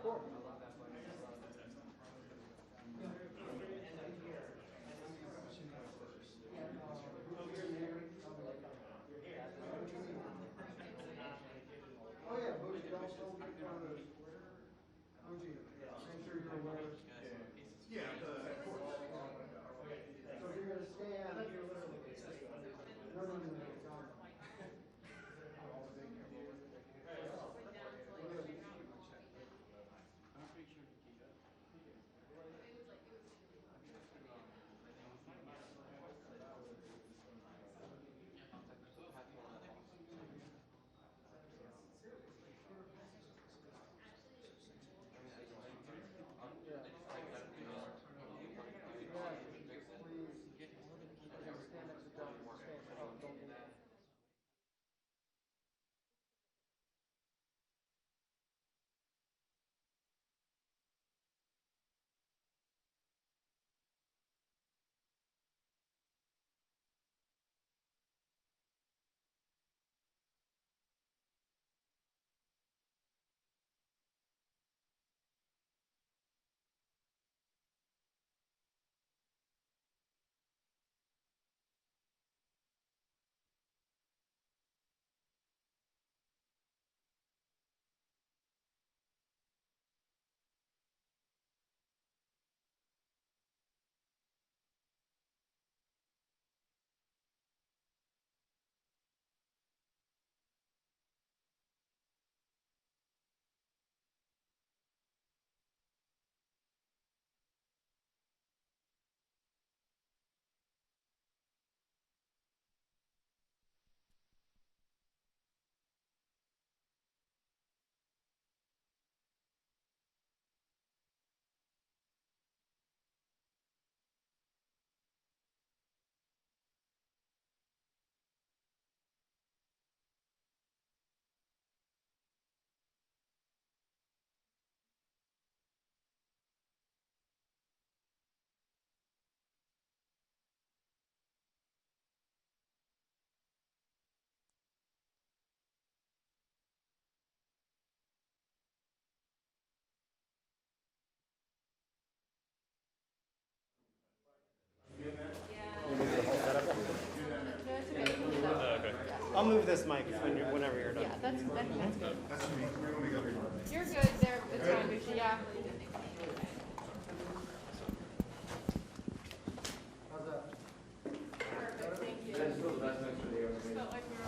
course. Oh yeah, Boogie, don't get one of those. Boogie, make sure you're aware. Yeah, of course. So if you're gonna stand, no, no, no, no, John. I'll move this mic whenever you're done. Yeah, that's good. That's me. You're good there. It's fine, Lucy. Yeah. How's that? Perfect. Thank you. That's still the best mix for the air. Felt like we were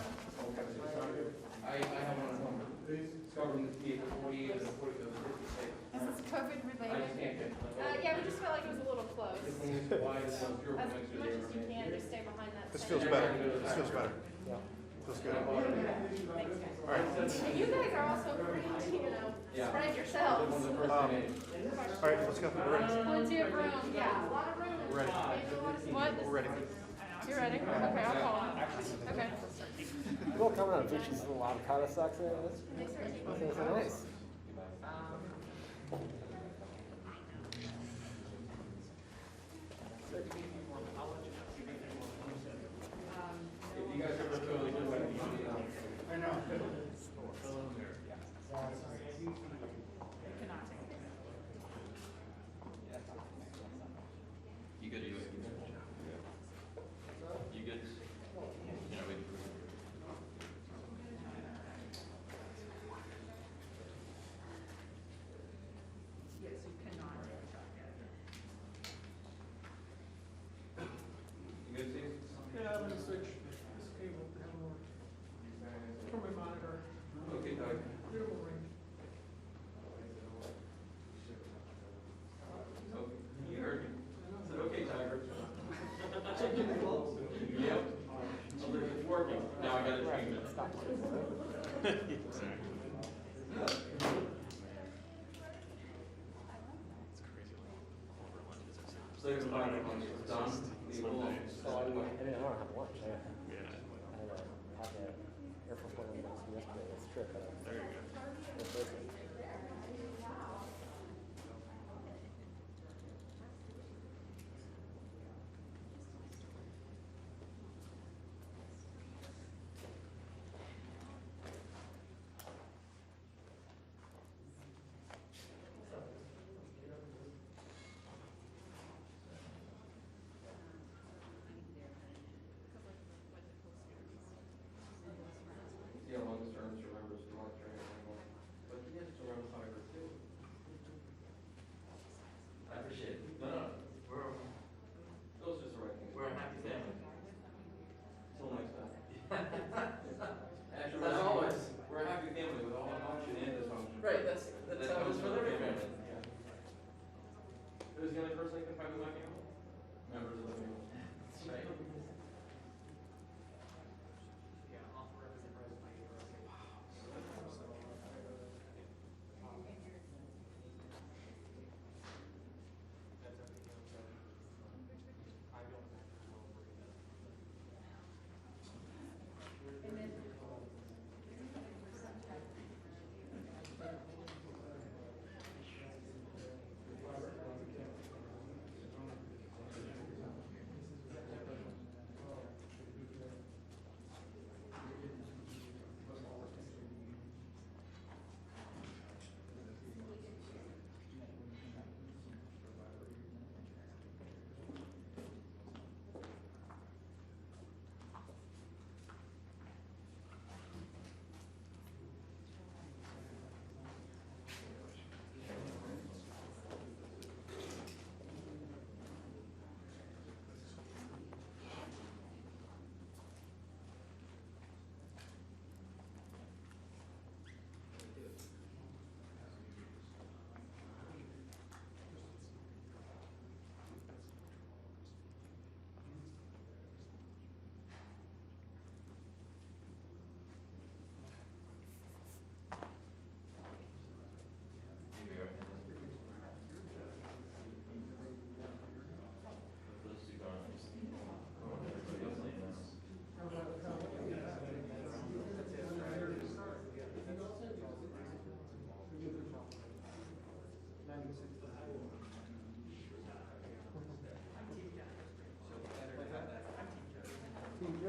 I have one at home. It's covering the key, the 40 and the 40, the 56. This is COVID I just related. can't get. Yeah, we just felt like it was a little close. This thing is wide, it's one pure As mix much as you can, just stay behind that. This center. feels better. This feels better. Feels good. Thanks, guys. All right. And you guys are also free to, spread yourselves. All right, let's go. We're ready. Plenty of room. Yeah, a lot of room. We're ready. What? We're ready. You're ready? Okay, I'll call him. Okay. People coming on beaches with a lot of kind of sucks in it. It's nice. If you guys ever feel like doing it, I know. You good? You good? You good? Yeah, we. Yes, you cannot. you good, Steve? Yeah, let me switch this cable to have more. From my monitor. Okay, Doug. Beautiful ring. So, you heard me. I said, okay, Tiger. Checking the clothes. Yep. So it's working. Now I got to change it. So you're going to when it's done, leave it alone. So I don't have lunch. I had to Air Force One yesterday. It's a trip. There you go.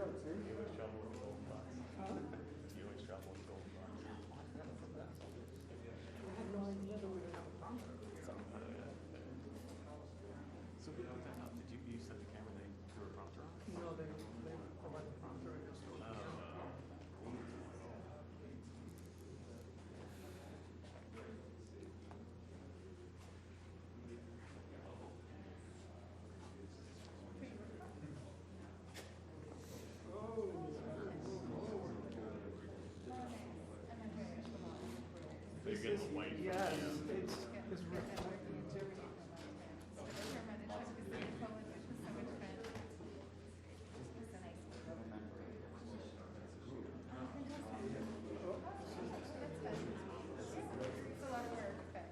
You always trouble with gold box. You always trouble with gold box. I had no idea that we were going to have a prompter. So who put that up? Did you set the camera thing through a prompter on? No, they provide the prompter and just So you're getting away from yes, the, it's reflecting.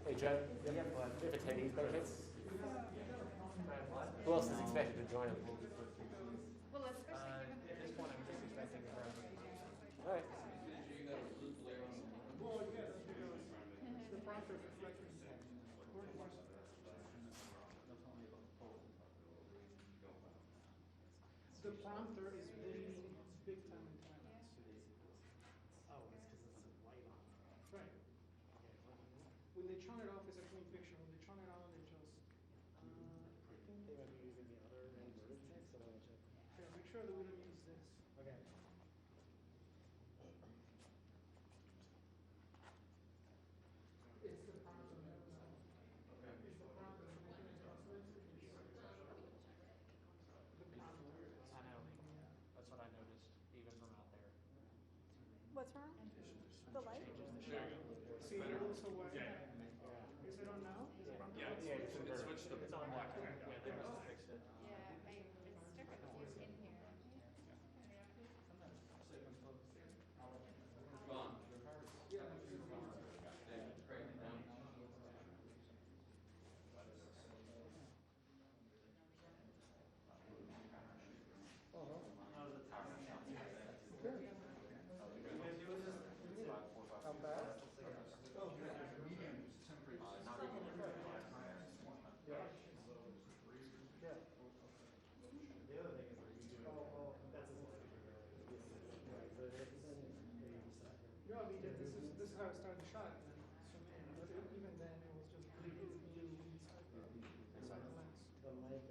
Hey Joe, do you have attendees by chance? Who else is expected to join them? Well, especially given at this point, I'm just expecting a brother. All right. The prompter is reflecting. The prompter is bleeding big time in Thailand. Oh, it's because it's a light on. That's right. When they turn it off, it's a clean picture. When they turn it on, it just. I think they might be using the other inverted text, so I'm gonna check. Yeah, make sure that we don't use this. Okay. It's the prompter. It's the prompter. Making adjustments. The prompter. I know. That's what I noticed, even from out there. What's wrong? The light? See, it looks away. Is it on now? Yeah, it switched the. It's on black. Yeah, they must have fixed it. Yeah, it's different in here. Gone. How fast? Yeah. Yeah. The other thing is that you do. Oh, that's No, I mean, this is how I started the shot. And then zoom in. But even then, it was just bleeding blue inside the lens. The mic.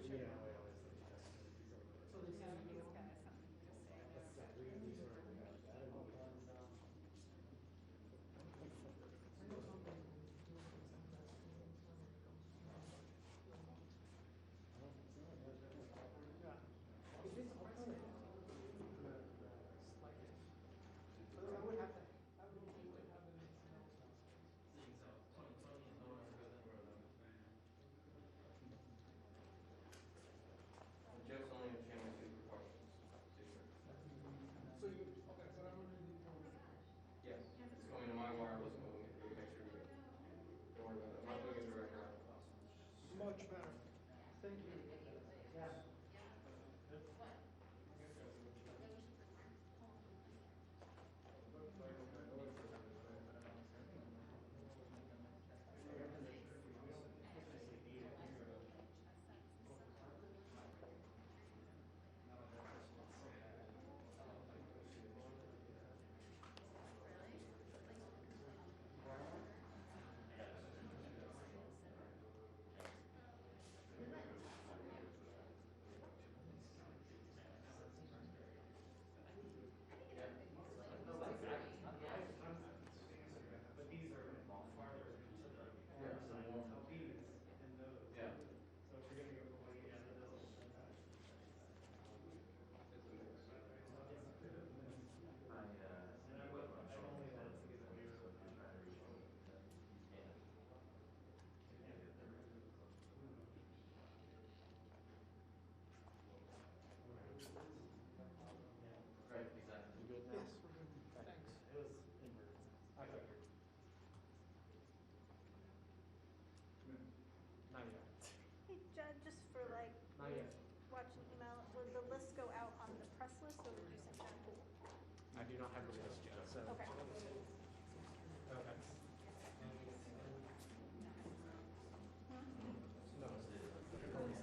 Yeah, I always think that's. So this is He's got something to say. That's the really sort of that. Jeff's only a channel 2 for questions. Yes, it's going to my wireless mode. Make sure you don't worry about it. I'm not doing it direct out. much better. Thank you. Right, exactly. You good now? Yes, we're good. Thanks. It was inverted. Okay. Not yet. Hey, Judd, just for like Not yet. watching email, would the list go out on the press list or would you send that? I do not have the list yet, so. Okay. Okay. No. Okay.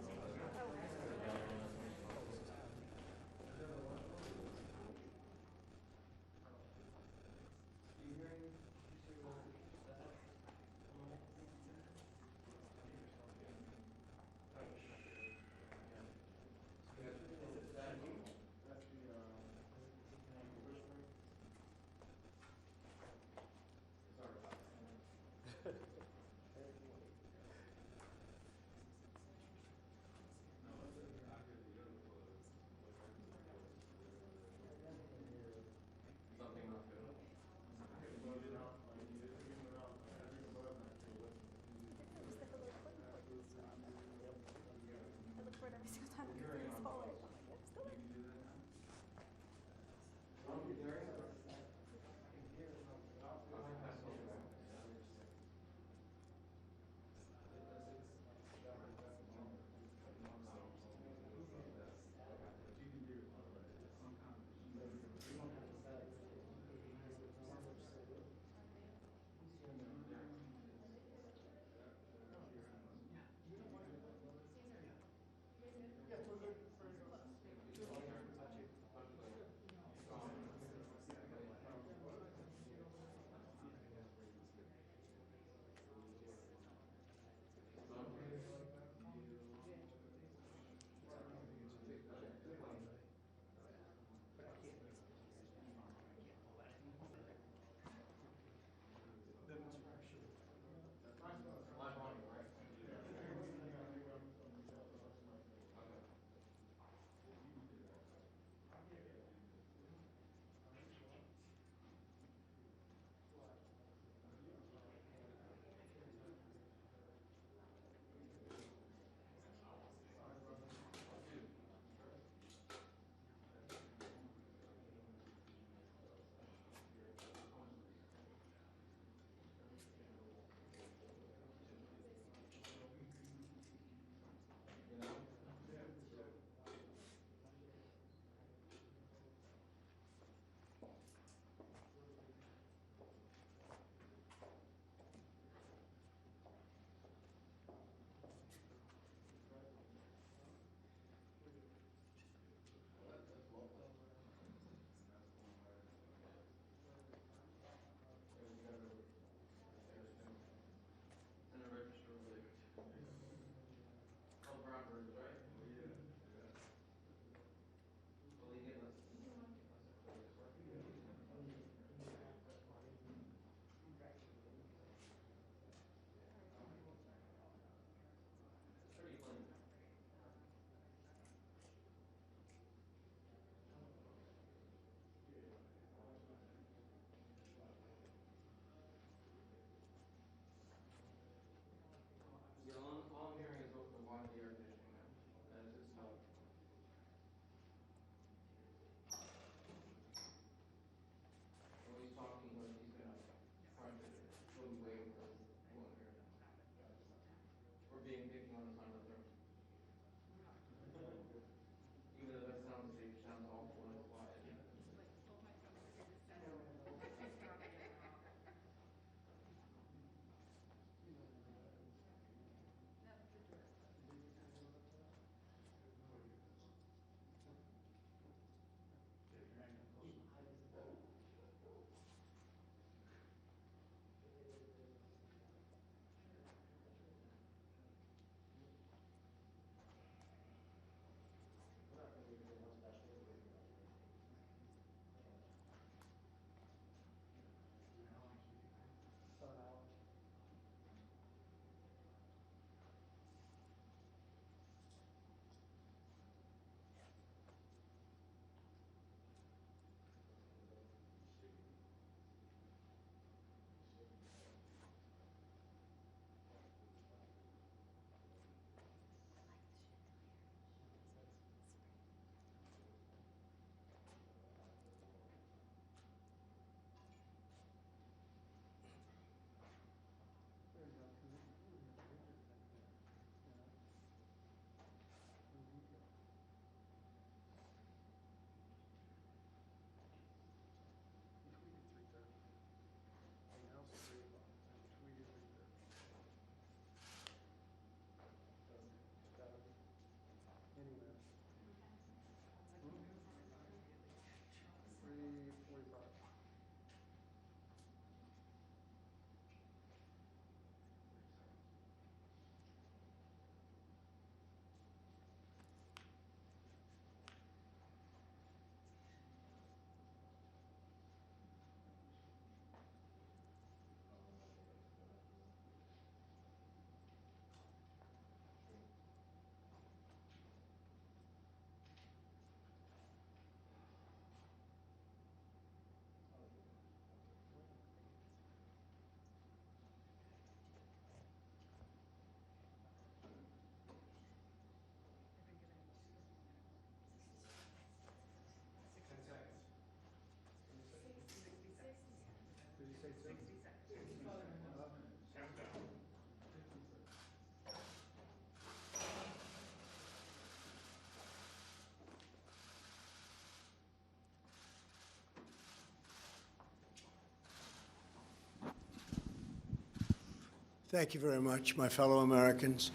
Thank you very much, my fellow Americans.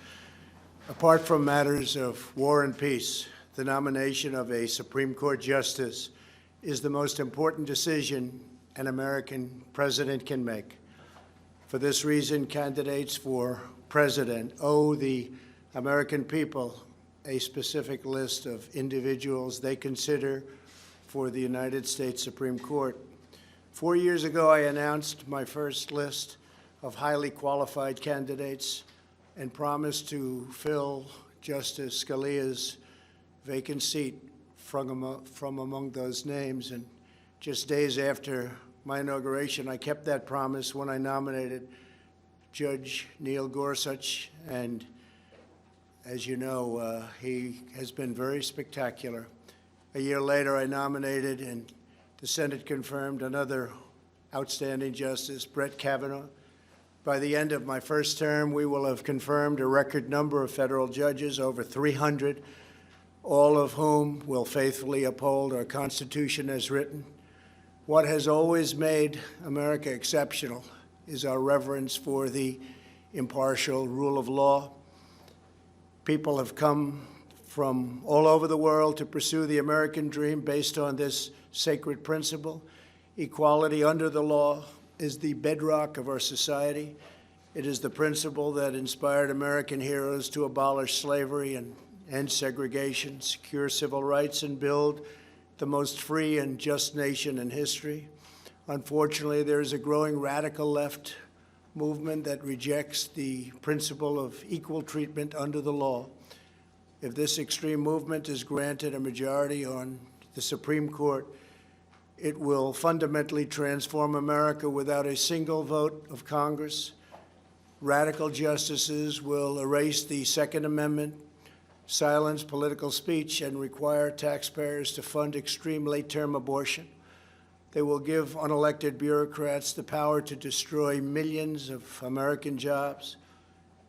Apart from matters of war and peace, the nomination of a Supreme Court justice is the most important decision an American president can make. For this reason, candidates for president owe the American people a specific list of individuals they consider for the United States Supreme Court. 4 years ago, I announced my first list of highly qualified candidates and promised to fill Justice Scalia's vacant seat from among those names. And just days after my inauguration, I kept that promise when I nominated Judge Neil Gorsuch. And as you know, he has been very spectacular. A year later, I nominated, and the Senate confirmed, another outstanding justice, Brett Kavanaugh. By the end of my first term, we will have confirmed a record number of federal judges, over 300, all of whom will faithfully uphold our Constitution as written. What has always made America exceptional is our reverence for the impartial rule of law. People have come from all over the world to pursue the American dream based on this sacred principle. Equality under the law is the bedrock of our society. It is the principle that inspired American heroes to abolish slavery and end segregation, secure civil rights, and build the most free and just nation in history. Unfortunately, there is a growing radical left movement that rejects the principle of equal treatment under the law. If this extreme movement is granted a majority on the Supreme Court, it will fundamentally transform America without a single vote of Congress. Radical justices will erase the Second Amendment, silence political speech, and require taxpayers to fund extreme late-term abortion. They will give unelected bureaucrats the power to destroy millions of American jobs.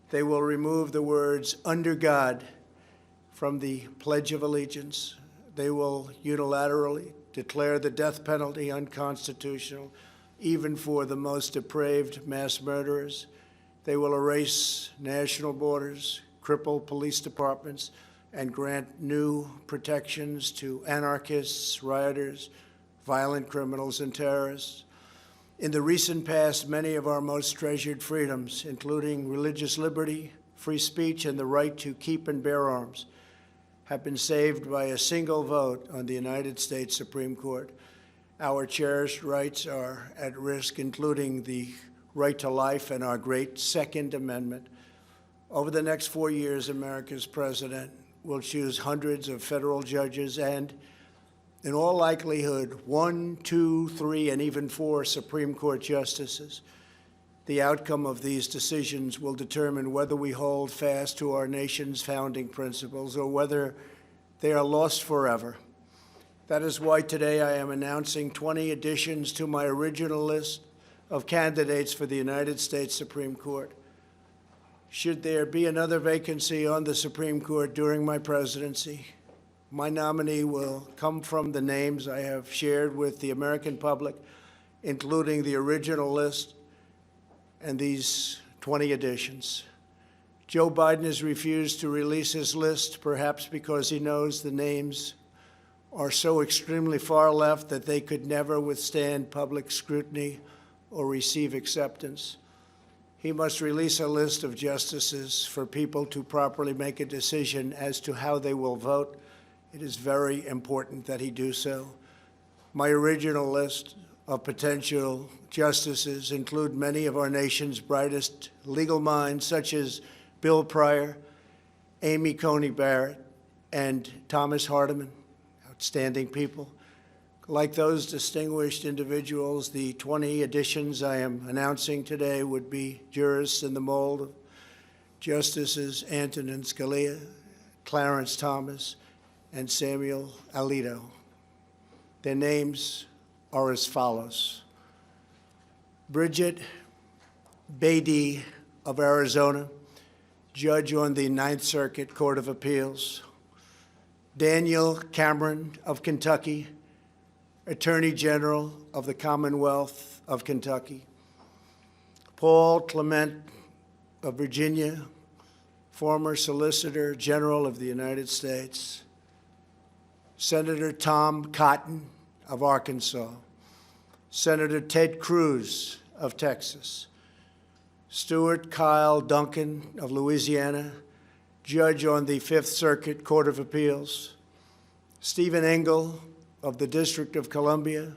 They will remove the words "under God" from the Pledge of Allegiance. They will unilaterally declare the death penalty unconstitutional, even for the most depraved mass murderers. They will erase national borders, cripple police departments, and grant new protections to anarchists, rioters, violent criminals, and terrorists. In the recent past, many of our most treasured freedoms, including religious liberty, free speech, and the right to keep and bear arms, have been saved by a single vote on the United States Supreme Court. Our cherished rights are at risk, including the right to life and our great Second Amendment. Over the next 4 years, America's president will choose hundreds of federal judges and, in all likelihood, 1, 2, 3, and even 4 Supreme Court justices. The outcome of these decisions will determine whether we hold fast to our nation's founding principles or whether they are lost forever. That is why today I am announcing 20 additions to my original list of candidates for the United States Supreme Court. Should there be another vacancy on the Supreme Court during my presidency, my nominee will come from the names I have shared with the American public, including the original list and these 20 additions. Joe Biden has refused to release his list, perhaps because he knows the names are so extremely far left that they could never withstand public scrutiny or receive acceptance. He must release a list of justices for people to properly make a decision as to how they will vote. It is very important that he do so. My original list of potential justices include many of our nation's brightest legal minds, such as Bill Pryor, Amy Coney Barrett, and Thomas Hardiman, outstanding people. Like those distinguished individuals, the 20 additions I am announcing today would be jurists in the mold of Justices Antonin Scalia, Clarence Thomas, and Samuel Alito. Their names are as follows: Bridget Beatty of Arizona, judge on the Ninth Circuit Court of Appeals. Daniel Cameron of Kentucky, Attorney General of the Commonwealth of Kentucky. Paul Clement of Virginia, former Solicitor General of the United States. Senator Tom Cotton of Arkansas. Senator Ted Cruz of Texas. Stuart Kyle Duncan of Louisiana, judge on the Fifth Circuit Court of Appeals. Stephen Engel of the District of Columbia,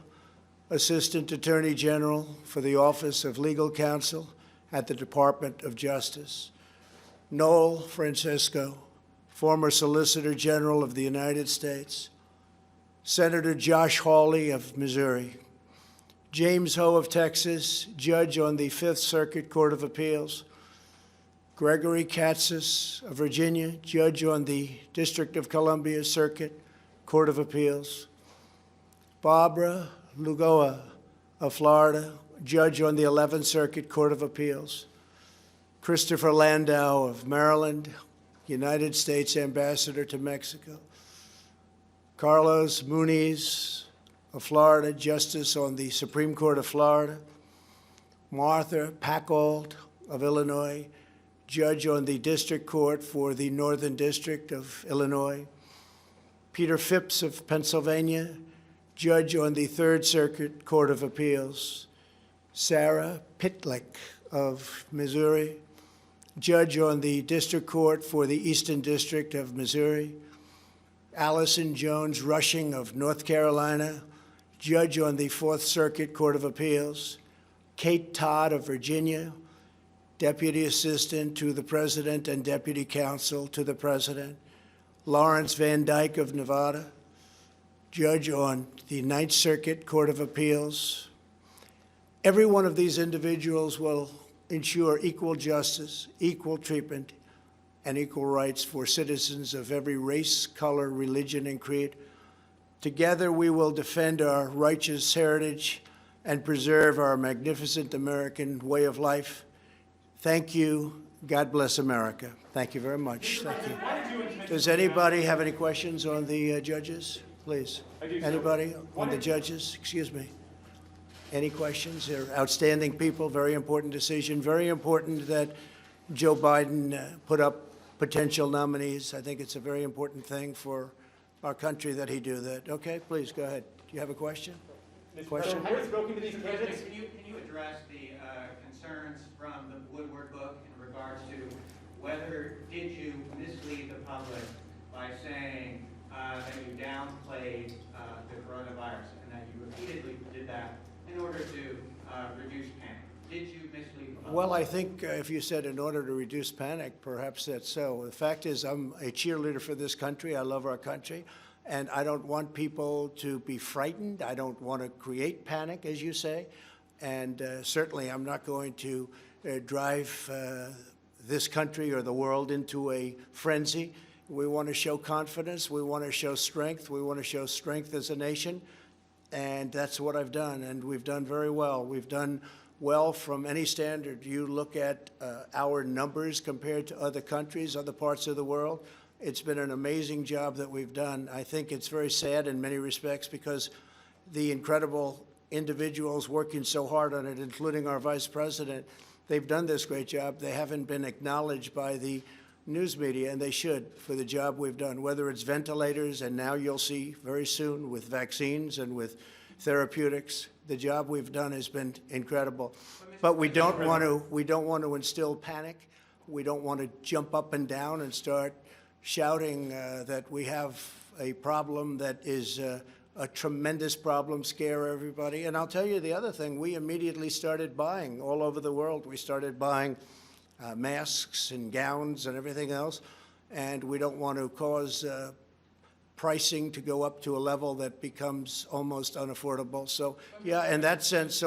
Assistant Attorney General for the Office of Legal Counsel at the Department of Justice. Noel Francisco, former Solicitor General of the United States. Senator Josh Hawley of Missouri. James Ho of Texas, judge on the Fifth Circuit Court of Appeals. Gregory Katsas of Virginia, judge on the District of Columbia Circuit Court of Appeals. Barbara Lugoa of Florida, judge on the 11th Circuit Court of Appeals. Christopher Landau of Maryland, United States Ambassador to Mexico. Carlos Muniz of Florida, Justice on the Supreme Court of Florida. Martha Packold of Illinois, Judge on the District Court for the Northern District of Illinois. Peter Phipps of Pennsylvania, Judge on the Third Circuit Court of Appeals. Sarah Pitlick of Missouri, Judge on the District Court for the Eastern District of Missouri. Allison Jones Rushing of North Carolina, Judge on the Fourth Circuit Court of Appeals. Kate Todd of Virginia, Deputy Assistant to the President and Deputy Counsel to the President. Lawrence Van Dyke of Nevada, Judge on the Ninth Circuit Court of Appeals. Every one of these individuals will ensure equal justice, equal treatment, and equal rights for citizens of every race, color, religion, and creed. Together, we will defend our righteous heritage and preserve our magnificent American way of life. Thank you. God bless America. Thank you very much. Thank you. Does anybody have any questions on the judges? Please. Anybody on the judges? Excuse me. Any questions? They're outstanding people, very important decision. Very important that Joe Biden put up potential nominees. I think it's a very important thing for our country that he do that. Okay, please, go ahead. Do you have a question? Question? Have you spoken to these candidates? Can you address the concerns from the Woodward book in regards to whether did you mislead the public by saying that you downplayed the coronavirus and that you repeatedly did that in order to reduce panic? Did you mislead the public? Well, I think if you said in order to reduce panic, perhaps that's so. The fact is I'm a cheerleader for this country. I love our country. And I don't want people to be frightened. I don't want to create panic, as you say. And certainly I'm not going to drive this country or the world into a frenzy. We want to show confidence. We want to show strength. We want to show strength as a nation. And that's what I've done. And we've done very well. We've done well from any standard. You look at our numbers compared to other countries, other parts of the world. It's been an amazing job that we've done. I think it's very sad in many respects because the incredible individuals working so hard on it, including our vice president, they've done this great job. They haven't been acknowledged by the news media, and they should, for the job we've done, whether it's ventilators, and now you'll see very soon with vaccines and with therapeutics. The job we've done has been incredible. But we don't want to instill panic. We don't want to jump up and down and start shouting that we have a problem that is a tremendous problem, scare everybody. And I'll tell you the other thing, we immediately started buying all over the world. We started buying masks and gowns and everything else, and we don't want to cause pricing to go up to a level that becomes almost unaffordable. So, yeah, in that sense,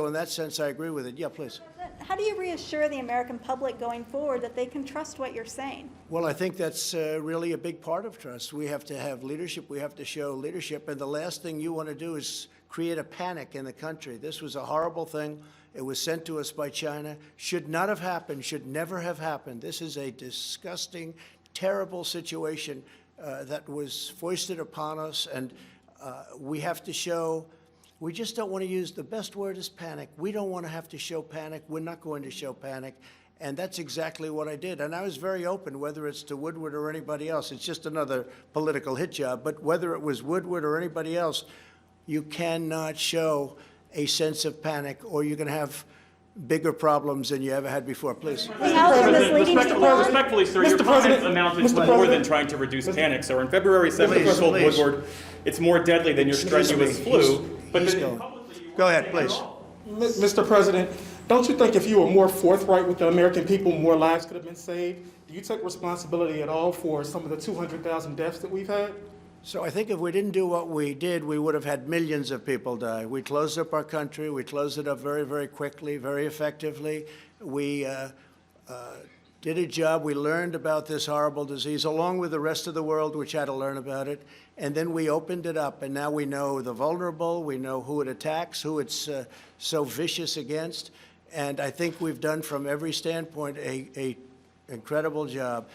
I agree with it. Yeah, please. How do you reassure the American public going forward that they can trust what you're saying? Well, I think that's really a big part of trust. We have to have leadership. We have to show leadership. And the last thing you want to do is create a panic in the country. This was a horrible thing. It was sent to us by China. Should not have happened, should never have happened. This is a disgusting, terrible situation that was foisted upon us, and we have to show, we just don't want to use, the best word is panic. We don't want to have to show panic. We're not going to show panic. And that's exactly what I did. And I was very open, whether it's to Woodward or anybody else. It's just another political hit job. But whether it was Woodward or anybody else, you cannot show a sense of panic, or you're going to have bigger problems than you ever had before. Please. Respectfully, sir, your comments amounted to more than trying to reduce panic. So on February 7th, you told Woodward it's more deadly than your strenuous flu. But then publicly, you go ahead, please. Mr. President, don't you think if you were more forthright with the American people, more lives could have been saved? Do you take responsibility at all for some of the 200,000 deaths that we've had? So I think if we didn't do what we did, we would have had millions of people die. We closed up our country. We closed it up very, very quickly, very effectively. We did a job. We learned about this horrible disease, along with the rest of the world, which had to learn about it. And then we opened it up, and now we know the vulnerable. We know who it attacks, who it's so vicious against. And I think we've done, from every standpoint, a incredible job.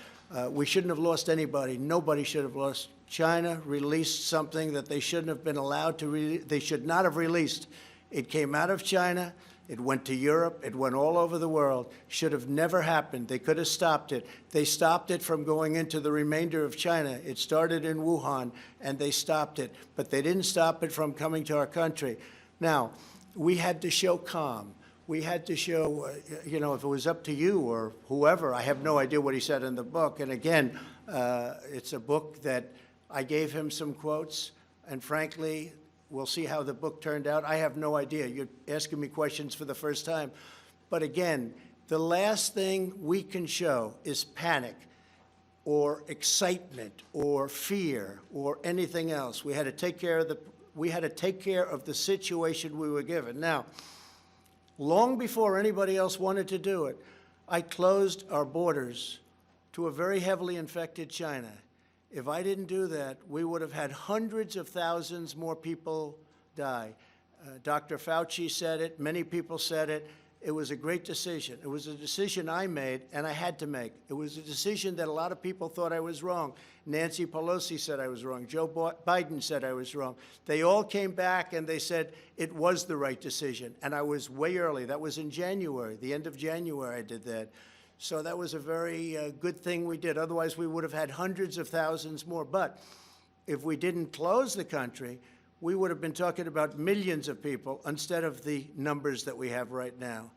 We shouldn't have lost anybody. Nobody should have lost. China released something that they shouldn't have been allowed to, they should not have released. It came out of China. It went to Europe. It went all over the world. Should have never happened. They could have stopped it. They stopped it from going into the remainder of China. It started in Wuhan, and they stopped it. But they didn't stop it from coming to our country. Now, we had to show calm. We had to show, you know, if it was up to you or whoever, I have no idea what he said in the book. And again, it's a book that I gave him some quotes, and frankly, we'll see how the book turned out. I have no idea. You're asking me questions for the first time. But again, the last thing we can show is panic or excitement or fear or anything else. We had to take care of the situation we were given. Now, long before anybody else wanted to do it, I closed our borders to a very heavily infected China. If I didn't do that, we would have had hundreds of thousands more people die. Dr. Fauci said it. Many people said it. It was a great decision. It was a decision I made, and I had to make. It was a decision that a lot of people thought I was wrong. Nancy Pelosi said I was wrong. Joe Biden said I was wrong. They all came back, and they said it was the right decision. And I was way early. That was in January, the end of January I did that. So that was a very good thing we did. Otherwise, we would have had hundreds of thousands more. But if we didn't close the country, we would have been talking about millions of people instead of the numbers that we have right now.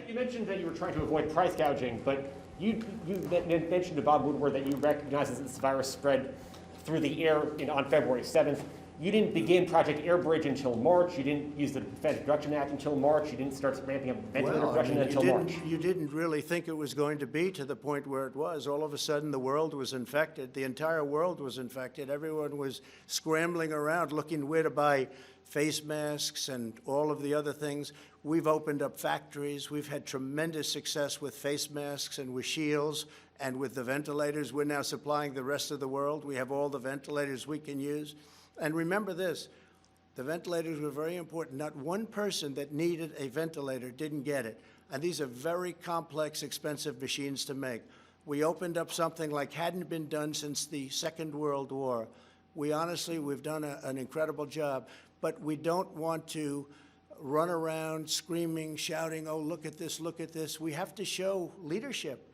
You mentioned that you were trying to avoid price gouging, but you mentioned to Bob Woodward that you recognize that this virus spread through the air on February 7th. You didn't begin Project Airbridge until March. You didn't use the Defense Production Act until March. You didn't start ramping up ventilator production until March. You didn't really think it was going to be to the point where it was. All of a sudden, the world was infected. The entire world was infected. Everyone was scrambling around looking where to buy face masks and all of the other things. We've opened up factories. We've had tremendous success with face masks and with shields and with the ventilators. We're now supplying the rest of the world. We have all the ventilators we can use. And remember this, the ventilators were very important. Not one person that needed a ventilator didn't get it. And these are very complex, expensive machines to make. We opened up something like hadn't been done since the Second World War. We've done an incredible job, but we don't want to run around screaming, shouting, oh, look at this, look at this. We have to show leadership.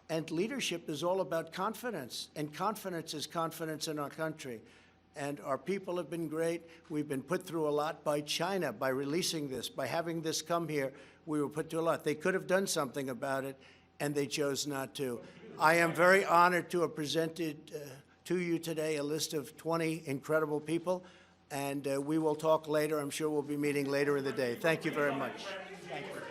And leadership is all about confidence. And confidence is confidence in our country. And our people have been great. We've been put through a lot by China, by releasing this, by having this come here. We were put through a lot. They could have done something about it, and they chose not to. I am very honored to have presented to you today a list of 20 incredible people, and we will talk later. I'm sure we'll be meeting later in the day. Thank you very much. Thank you.